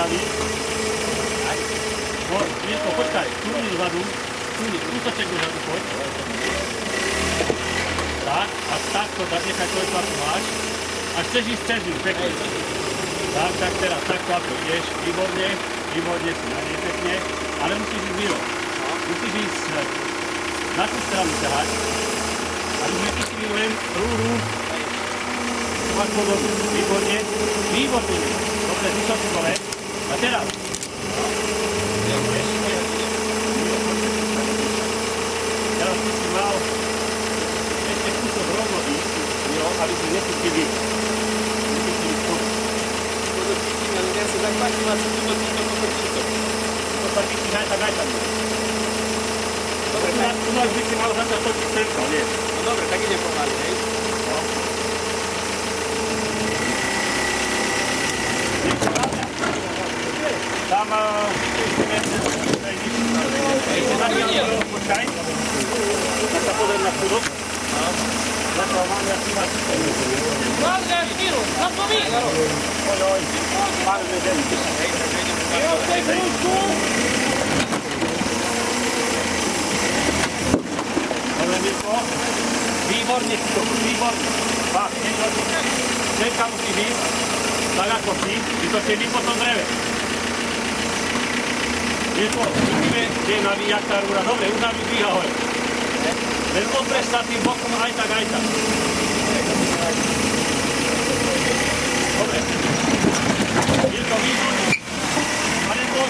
ľavý. Mirko, počkaj, túni dozadu. Kúsoček dozadu, poď. Tak, a takto, nechaj to, ako máš. A chceš ísť cez ňu, pekne. Tak teraz, takto ako ideš, výborne si na nej pekne, ale musíš ísť mimo. Musíš ísť na tú stranu ťahať. A už nepustili len rúru. Máš podobu, výborne. Dobre, vysoký dole. A teraz. Teraz ty si mal ešte kúsok rovno ísť, aby si nepustili. Ale ja sa zapáčim a si túto. To sa ty aj tam. Dobre, tu náš by si mal začať točiť celko, nie? No dobre, tak idem pomaly, hej? No. Tam počkaj. Tak sa pozriem na chudok. Zatiaľ mám ja si máš. Guarda, Miro, na pomino! Oj, pár vedení. Io sei brutto! Dobre, Mirko. Výborne si to, výborne. Fakt, výborne. Všetka musí byť, tak ako si, ty to chceš byť potom dreve. Mirko, vidíme, kde je navíjak tá rúra. Dobre, už nám vyvíja hore. Len opreš sa tým bokom aj tak. Dobre. Mirko, výborne. Ale to